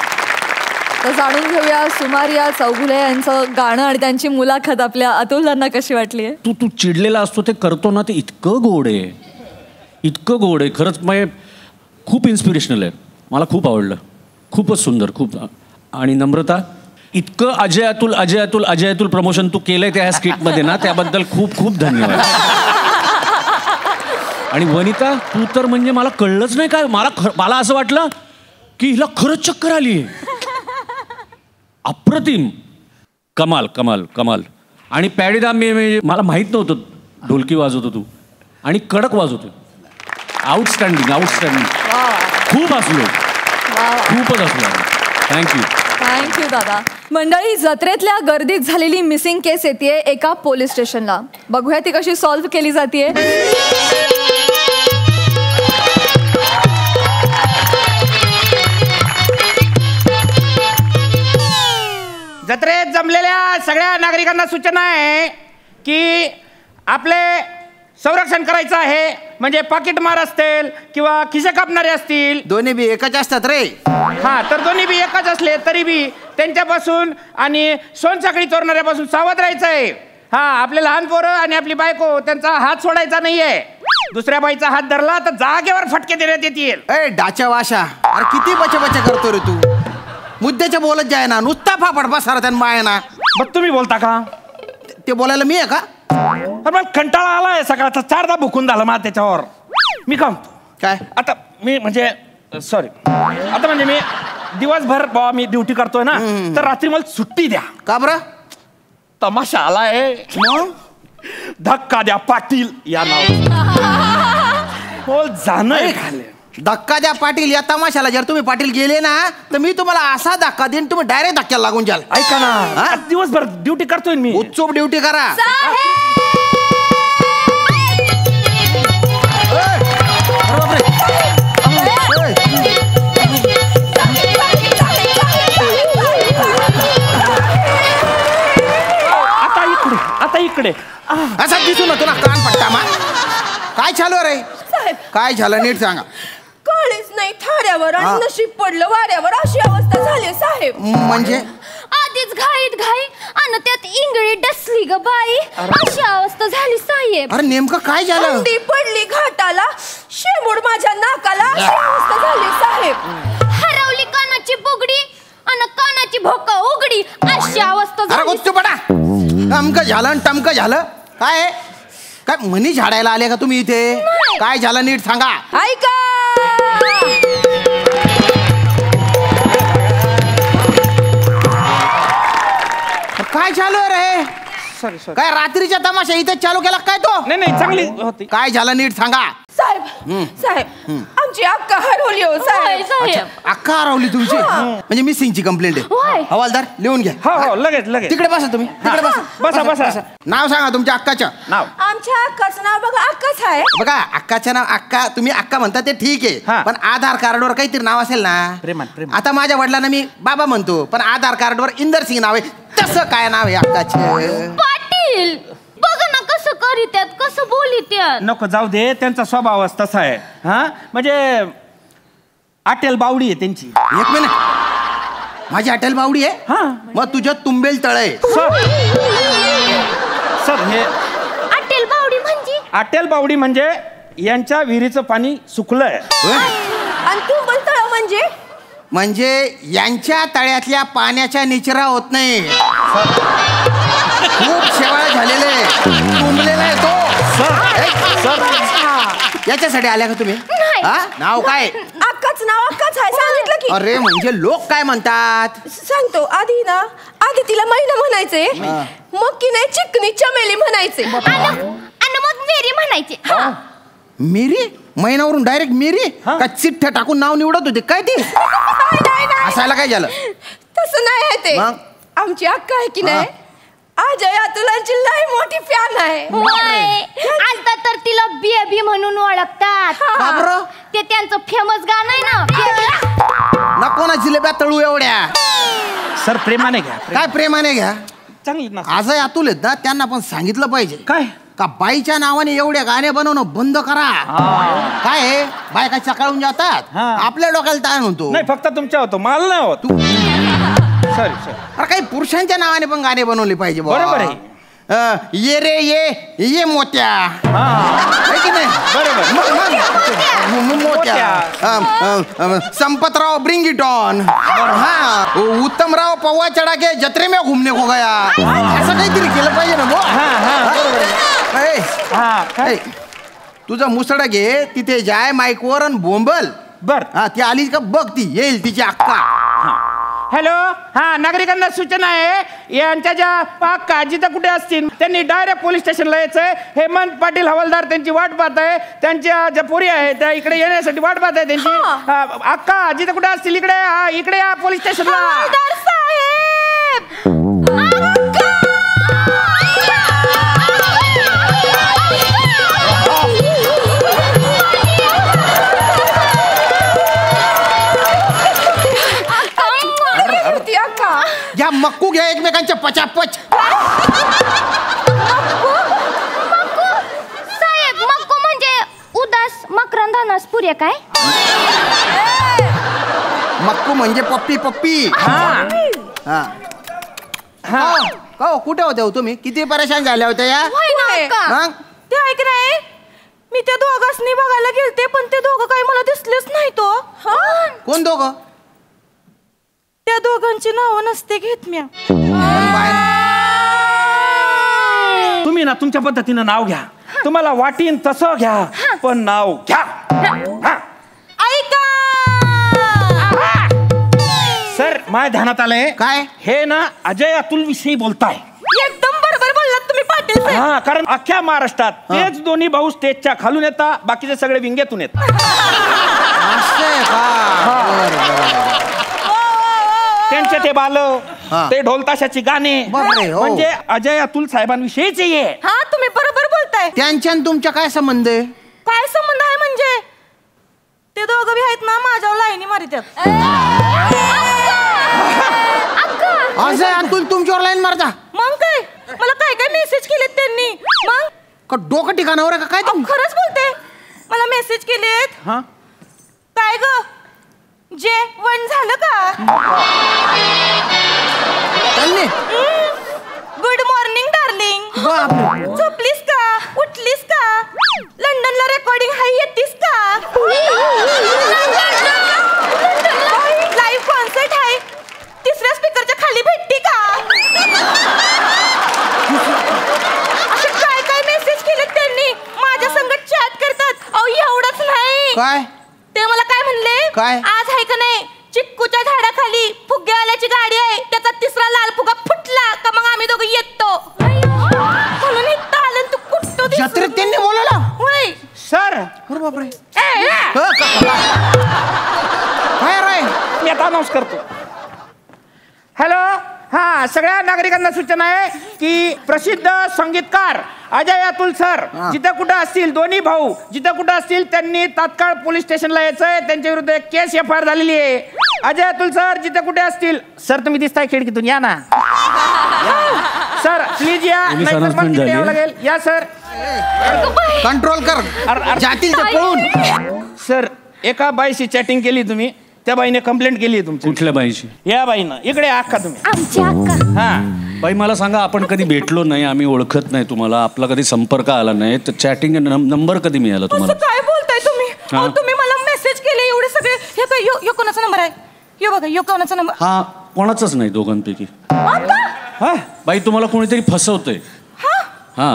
तर जाणून घेऊया सुमारिया चौगुले यांचं गाणं आणि त्यांची मुलाखत आपल्या अतुलदांना कशी वाटली आहे. तू चिडलेला असतो ते करतो ना ते इतकं गोड आहे खरंच. म्हणजे खूप इन्स्पिरेशनल आहे. मला खूप आवडलं. खूपच सुंदर. खूप. आणि नम्रता इतकं अजय अतुल प्रमोशन तू केलंय त्या स्किटमध्ये ना त्याबद्दल खूप खूप धन्यवाद. आणि वनिता तू तर म्हणजे मला कळलंच नाही काय. मला असं वाटलं की हिला खरंच चक्कर आली आहे. अप्रतिम. कमाल. आणि पॅडीदाम मला माहीत नव्हतं ढोलकी वाजवतो तू आणि कडक वाजवतो. आउटस्टँडिंग. खूपच असलो. थँक्यू दादा. मंडळी जत्रेतल्या गर्दीत झालेली मिसिंग केस येते एका पोलीस स्टेशनला. बघूया ती कशी सॉल्व्ह केली जाते. जत्रेत जमलेल्या सगळ्या नागरिकांना सूचना आहे की आपले संरक्षण करायचं आहे. म्हणजे पाकिटमार असतील किंवा खिसे कापणारे असतील. दोन्ही बी एकच असतात रे. हा तर दोन्ही बी एकच असले तरी बी त्यांच्यापासून आणि सोनसाखळी चोरणाऱ्यापासून सावध राहायचं आहे. हा आपले लहान पोरं आणि आपली बायको त्यांचा हात सोडायचा नाहीये. दुसऱ्या बाईचा हात धरला तर जागेवर फटके देण्यात येतील. ए डाच्या वाशा, अरे किती बचे करतो रे तू. मुद्द्याच्या बोलत जाय ना, नुसता फापड बसा त्यान माय ना. मग तुम्ही बोलता का? ते बोलायला मी आहे का? अरे मग कंटाळा आलाय सकाळचा, 4दा भुकून झालं मला त्याच्यावर. मी काय आता मी म्हणजे सॉरी आता म्हणजे मी दिवसभर बाबा मी ड्युटी करतोय ना, तर रात्री मला सुट्टी द्या. का बरं? तमाशा आलाय. मग धक्का द्या पाटील या नाव बोल जाणं. धक्का द्या पाटील या तमाशाला जर तुम्ही पाटील गेले ना, तर मी तुम्हाला असा धक्का देईन तुम्ही डायरेक्ट धक्क्याला लागून जाल. ऐका ना, दिवसभर ड्युटी करतोय मी. उत्सुक ड्युटी करा. आता इकडे असा दिसू ना तुला कान पट्टा मा. काय चालू रे? काय झालं नीट सांगा. कळीच नाही थाऱ्यावर आणि नशीब पडलं वाऱ्यावर, अशी अवस्था झाली साहेब. म्हणजे आधीच घाई आणि त्यात इंगळी डसली ग बाई, अशी अवस्था झाली साहेब. अरे नेमकं काय झालं? थंडी पडली घाटाला, शेबूड माझ्या नाकाला, अशी अवस्था झाली साहेब. हरवली कानाची बुगडी आणि कानाची भोका उघडी, अशी अवस्था अरे झाली. गोष्ट पडा. अमकं झालं आणि टमकं झालं. काय काय मनी झाडायला आले का तुम्ही इथे? काय झालं नीट सांगा. ऐका काय चालू आहे रे? सॉरी काय रात्रीच्या तमाशा इथे चालू केला काय तो? नाही चांगली होती. काय झालं नीट सांगा. साहेब आमची अक्का हरवली हो साहेब. अक्का हरवली तुमची? म्हणजे मिसिंगची कंप्लेंट आहे. हवालदार लिहून घ्या. हो लगेच. तिकडे बसा तुम्ही. तिकडे बसा. नाव सांगा तुमच्या अक्काचं नाव. आमच्या अक्काचं नाव बघा अक्काच आहे. बघा अक्काचं नाव अक्का, तुम्ही अक्का म्हणता ते ठीक आहे, पण आधार कार्डवर काहीतरी नाव असेल ना. आता माझ्या वडिलांना मी बाबा म्हणतो, पण आधार कार्डवर इंदर सिंग नाव आहे. तसं काय नाव आहे अक्काचे? पाटील बघ ना कसं करीत्यात, कसं बोलित्यात. नको जाऊ दे, त्यांचा स्वभावच तसा आहे. हा म्हणजे अटेल बावडी आहे त्यांची. एक मिनिट, माझी अटेल बावडी आहे? मग तुझ्या तुंबेल तळ आहे. सर हे अटेल बावडी म्हणजे यांच्या विहिरीचं पाणी सुकलंय. आणि तुंबल तळ म्हणजे यांच्या तळ्यातल्या पाण्याच्या निचरा होत नाही. खूप शेवाळ झालेले तुंबलेला आहे तो. याच्यासाठी आल्या का तुम्ही? नाव काय? अक्काच नाव अक्काच आहे सांगितलं की. अरे म्हणजे लोक काय म्हणतात सांगतो. आधी तिला महिना म्हणायचे, मग की नाही चिकनी चमेली म्हणायचे, आणि मग मेरी म्हणायचे. मेरी? महिन्यावरून डायरेक्ट मेरी का चिठ्ठ्या टाकून नाव निवडत होते काय ते? असायला काय झालं? तसं नाही आहे ते. आमची अक्का आहे की नाही, अजय अतुलांची लई मोठी फॅन आहे. आता तर तिला बेबी म्हणून ओळखतात. ते त्यांचं फेमस गाणं आहे ना. नको ना जिलेब्या तळू एवढ्या. सर प्रेमाने घ्या. काय प्रेमाने घ्या? चांगली ना. अजय अतुल आहेत ना, त्यांना पण सांगितलं पाहिजे काय का बाईच्या नावाने एवढे गाणे बनवणं बंद करा. काय बायका चकाळून जातात. आपल्या डोक्याला काय म्हणतो? नाही फक्त तुमच्या होतो, माल नाही होत. सॉरी. अरे काही पुरुषांच्या नावाने पण गाणे बनवले पाहिजे. बरोबर आहे. ये रे ये मोत्या. की नाही? बरोबर. मोत्या. Sampatrao bring it on. Uttamrao पौवा चढा के जत्रे में घुमने को गया. असं काहीतरी केलं पाहिजे ना. तुझा मुसडा घे, तिथे जाय माईकवर आणि बोंबल. बर ती आली का बघ, ती येईल तिची अक्का. हॅलो, नागरिकांना सूचना आहे, यांच्या ज्या अक्का जिथं कुठे असतील त्यांनी डायरेक्ट पोलीस स्टेशनला यायचंय. हेमंत पाटील हवालदार त्यांची वाट पाहत आहे. त्यांच्या ज्या पोरी आहेत त्या इकडे येण्यासाठी वाट पाहत आहे त्यांची. अक्का जिथं कुठे असतील इकडे या पोलीस स्टेशनला. घ्या मक्कू घ्या एकमेकांच्या पचापच. साहेब मक्कू म्हणजे उदास मकरंदानास पुरे काय? मक्कू म्हणजे पप्पी. कुठे होते हो तुम्ही? किती परेशान झाल्या होत्या या? ते ऐक नाही, मी त्या दोघांनी बघायला गेलते पण ते दोघं काही मला दिसलेच नाही तो. कोण दोघं? त्या दोघांची नावं नसते घेत म्या. तुम्ही ना तुमच्या पद्धतीनं नाव घ्या, तुम्हाला वाटीन तसं घ्या, पण नाव घ्या. ऐका सर, माझ्या ध्यानात आलंय काय हे ना अजय अतुल विषयी बोलताय. एकदम बरोबर बोललात तुम्ही पाटील साहेब. हा, कारण अख्ख्या महाराष्ट्रात तेच दोन्ही भाऊ स्टेजच्या खालून येतात, बाकीचे सगळे विंगेतून येतात. त्यांचे ते बाल, ते ढोल ताशाची गाणे, म्हणजे अजय अतुल साहेबांविषयीचे ये. हा, तुम्ही बरोबर बोलताय. त्यांच्या आणि तुमच्या काय संबंध आहे? काय संबंध आहे म्हणजे ते दोघं बी आहेत ना माझ्यावर लाईनी मारित्यात. अजय अतुल तुमच्यावर लाईन मारता? मग काय, मला काय काय मेसेज केलेत त्यांनी. मग का डोकं ठिकाणावर आहे का काय? खरंच बोलते, मला मेसेज केलेत. काय ग जेवण झालं का? Good morning darling. झोपलीस का? उठलीस का? लंडनला रेकॉर्डिंग हाय येतीस का? लाईव्ह कॉन्सर्ट आहे, तिसऱ्या स्पीकरच्या खाली भेटती का? असे काय काय मेसेज केलेत त्यांनी, माझ्या संगत चॅट करतात. अहो एवढंच नाही, काय ते मला काय म्हणले, काय आज आहे का नाही चिक्कूच्या झाडाखाली फुग्गेवाल्याची गाडी आहे, त्याचा तिसरा लाल फुगा फुटला का मग आम्ही दोघं येतो म्हणून इथं आलं. तू कुठतो जत्रेत त्यांनी बोलवलं? होय सर. बापरे, काय रे, मी आता अनाऊन्स करतो. हॅलो, हा, सगळ्या नागरिकांना सूचना आहे की प्रसिद्ध संगीतकार अजय अतुल सर जिथे कुठं असतील, दोन्ही भाऊ जिथे कुठं असतील त्यांनी तात्काळ पोलीस स्टेशनला यायचंय. त्यांच्या विरुद्ध एक केस FIR झालेली आहे. अजय अतुल सर जिथे कुठे असतील, सर तुम्ही दिसताय खिडकीतून, या ना सर प्लीज या, नाहीतर मग तिथे यावं लागेल. या सर, कंट्रोल कर, जातील ते पळून. सर, एका बाईशी चॅटिंग केली तुम्ही, त्या बाईने कंप्लेंट केली आहे तुमची. कुठल्या बाईशी? या बाईनं. इकडे अक्का तुम्ही. आमची अक्का. हा बाई, मला सांगा, आपण कधी भेटलो नाही, आम्ही ओळखत नाही तुम्हाला, आपला कधी संपर्क आला नाही, तर चॅटिंग नंबर कधी मिळाला तुम्हाला? काय बोलताय तुम्ही? तुम्ही मला मेसेज केले एवढे सगळे. हे काय, यो कोणाचा नंबर आहे? यो बघा, यो कोणाचा नंबर? हा, कोणाचाच नाही दोघांपैकी. बाई, तुम्हाला कोणीतरी फसवतंय. हा,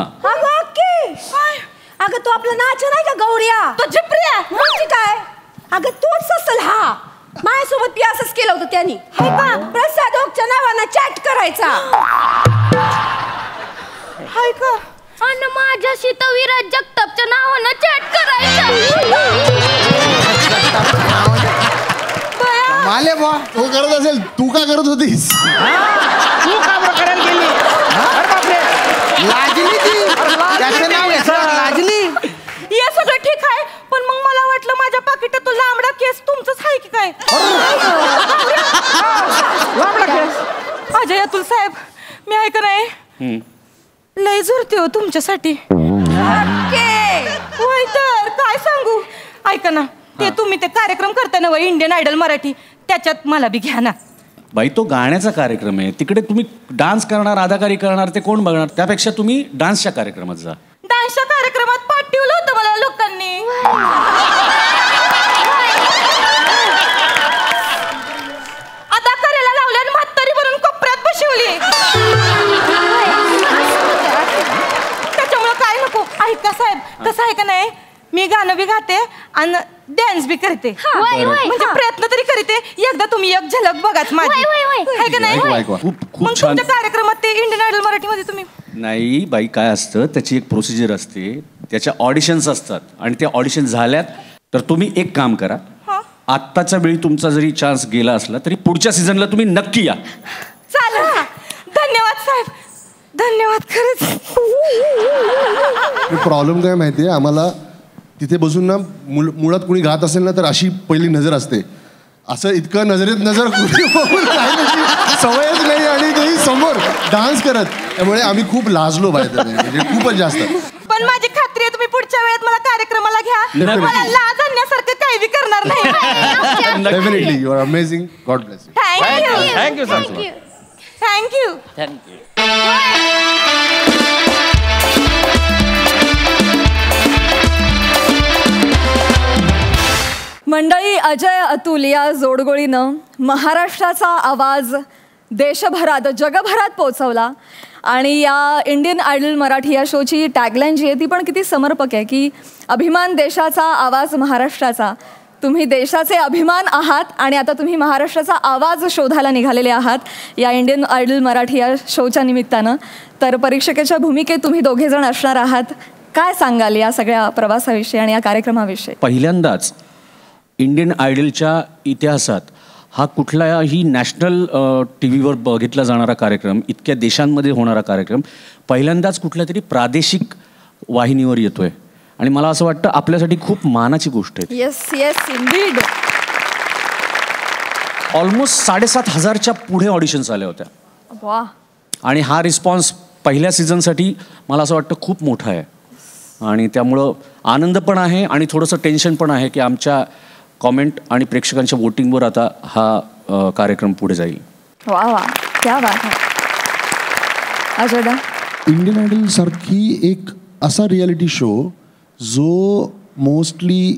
अगं तो आपला नाचा नाही का गौऱ्या, तो झिपऱ्या म्हणजे काय? अगं तोच असेल हा. माझ्यासोबत बी असंच केलं होतं त्यांनी. प्रसाद ओकच्या नावानं चॅट करायचा. हाय का? आणि माझ्याशी तर विराज जगतापच्या नावानं चॅट करायचा. माले बा, तो करत असेल, तू का करत होतीस? तू का करायला गेली? लाजली ती, त्याचं नाव लाजली. हे सगळं ठीक आहे, पण मग मला वाटलं माझ्या पाकिटात तो लांबडा केस तुमचंच आहे की काय? लांबडा केस? अजय अतुल साहेब, मी ऐक नाही लय झुरते हो तुमच्यासाठी. होय तर काय सांगू. ऐका ना, ते तुम्ही ते कार्यक्रम करताना व इंडियन आयडल मराठी, त्याच्यात मला बी घ्या ना. बाई, तो गाण्याचा कार्यक्रम आहे, तिकडे तुम्ही डान्स करणार, अदाकारी करणार, ते कोण बघणार? त्यापेक्षा तुम्ही डान्सच्या कार्यक्रमात जा. डान्सच्या कार्यक्रमात पाठवलं होतं मला लोकांनी. अदाकारीला लावल्या आणि म्हातारी बनून कोपऱ्यात बसवली. त्याच्यामुळे काय नको. ऐका साहेब, कसं आहे का नाही, मी गाणं बी गाते आणि डान्स बी करते, म्हणजे प्रयत्न तरी करते. एकदा तुम्ही एक झलक बघाच माझी, आहे का नाही? खूप छान. तुमच्या कार्यक्रमात ते इंडियन आयडल मराठीमध्ये तुम्ही नाही बाई, काय असतं, त्याची एक प्रोसिजर असते, त्याच्या ऑडिशन्स असतात, आणि ते ऑडिशन झाल्यात तर तुम्ही एक काम करा, आत्ताच्या वेळी तुमचा जरी चान्स गेला असला तरी पुढच्या सीझनला तुम्ही नक्की या. चालेल. धन्यवाद साहेब, धन्यवाद. खरंच प्रॉब्लेम काय माहितीये, आम्हाला तिथे बसून ना मुळात कोणी गात असेल ना तर अशी पहिली नजर असते. असं इतकं नजरेत नजर सवयच नाही, आणि तेही समोर डान्स करत, त्यामुळे आम्ही खूप लाजलो बाहेर, म्हणजे खूपच जास्त. पण माझी खात्री आहे तुम्ही पुढच्या वेळेत मला कार्यक्रमाला घ्या, मला लाज आणण्यासारखं काही बी करणार नाही. Definitely, you are amazing. God bless you. Thank you. Thank you sir. Thank you. Thank you. मंडळी, अजय अतुल या जोडगोळीनं महाराष्ट्राचा आवाज देशभरात जगभरात पोहोचवला. आणि या इंडियन आयडल मराठी या शोची टॅगलाईन जी आहे ती पण किती समर्पक आहे की अभिमान देशाचा, आवाज महाराष्ट्राचा. तुम्ही देशाचे अभिमान आहात आणि आता तुम्ही महाराष्ट्राचा आवाज शोधायला निघालेले आहात या इंडियन आयडल मराठी या शोच्या निमित्तानं. तर परीक्षकेच्या भूमिकेत तुम्ही दोघेजण असणार आहात. काय सांगाल या सगळ्या प्रवासाविषयी आणि या कार्यक्रमाविषयी? पहिल्यांदाच इंडियन आयडलच्या इतिहासात हा कुठलाही नॅशनल टी व्हीवर बघितला जाणारा कार्यक्रम, इतक्या देशांमध्ये होणारा कार्यक्रम पहिल्यांदाच कुठल्या तरी प्रादेशिक वाहिनीवर येतोय आणि मला असं वाटतं आपल्यासाठी खूप मानाची गोष्ट आहे. Yes yes Indeed. ऑलमोस्ट 7,500च्या पुढे ऑडिशन्स आल्या होत्या. वा. आणि हा रिस्पॉन्स पहिल्या सीझनसाठी मला असं वाटतं खूप मोठा आहे आणि त्यामुळं आनंद पण आहे आणि थोडंसं टेन्शन पण आहे की आमच्या कॉमेंट आणि प्रेक्षकांच्या वोटिंगवर आता हा कार्यक्रम पुढे जाईल. वा वा, क्या बात आहे. अजयदा, इंडियन आयडल सारखी एक असा रियालिटी शो जो मोस्टली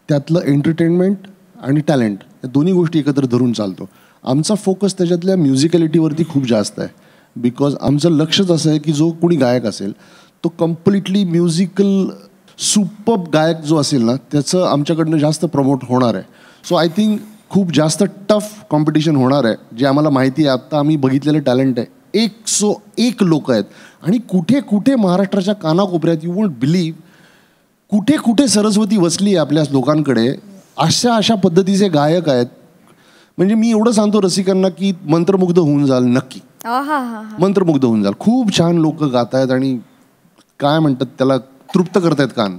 त्यातलं एंटरटेनमेंट आणि टॅलेंट या दोन्ही गोष्टी एकत्र धरून चालतो. आमचा फोकस त्याच्यातल्या म्युझिकॅलिटीवरती खूप जास्त आहे बिकॉज आमचं लक्षच असं आहे की जो कोणी गायक असेल तो कम्प्लिटली म्युझिकल सुपर्ब गायक जो असेल ना त्याचं आमच्याकडनं जास्त प्रमोट होणार आहे. सो आय थिंक खूप जास्त टफ कॉम्पिटिशन होणार आहे जे आम्हाला माहिती आहे. आत्ता आम्ही बघितलेलं टॅलेंट आहे 101 लोक आहेत आणि कुठे कुठे महाराष्ट्राच्या कानाकोपऱ्यात यू वोंट बिलीव्ह कुठे कुठे सरस्वती वसली आहे आपल्या लोकांकडे. अशा पद्धतीचे गायक आहेत. म्हणजे मी एवढं सांगतो रसिकांना की मंत्रमुग्ध होऊन जाल, नक्की मंत्रमुग्ध होऊन जाल. खूप छान लोक गात आहेत आणि काय म्हणतात त्याला तृप्त करतायत कान.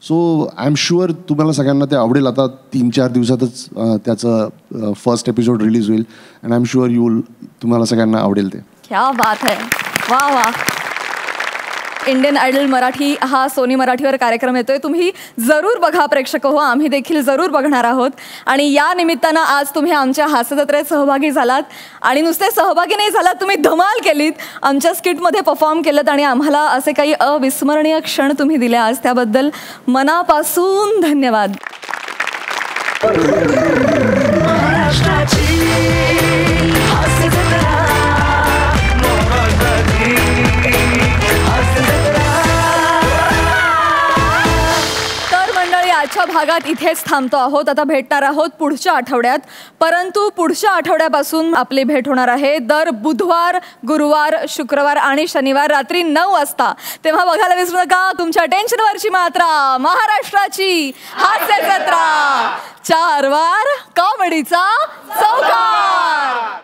सो आय एम शुअर तुम्हाला सगळ्यांना ते आवडेल. आता 3-4 दिवसातच त्याचं फर्स्ट एपिसोड रिलीज होईल अँड आय एम शुअर तुम्हाला सगळ्यांना आवडेल ते. क्या बात है. वा वा. इंडियन आयडल मराठी हा सोनी मराठीवर कार्यक्रम येतोय. तुम्ही जरूर बघा प्रेक्षक हो, आम्ही देखील जरूर बघणार आहोत. आणि या निमित्तानं आज तुम्ही आमच्या हास्यजत्रेत सहभागी झालात आणि नुसते सहभागी नाही झालात, तुम्ही धमाल केलीत, आमच्या स्किटमध्ये परफॉर्म केलं आणि आम्हाला असे काही अविस्मरणीय क्षण तुम्ही दिले आज. त्याबद्दल मनापासून धन्यवाद. आजच्या भागात इथेच थांबतो आहोत. आता भेटणार आहोत पुढच्या आठवड्यात. परंतु पुढच्या आठवड्यापासून आपली भेट होणार आहे दर बुधवार, गुरुवार, शुक्रवार आणि शनिवार रात्री 9 वाजता. तेव्हा बघायला विसरू नका तुमच्या टेन्शनवरची मात्रा, महाराष्ट्राची हास्य जत्रा. 4 वार कॉमेडीचा चौकार.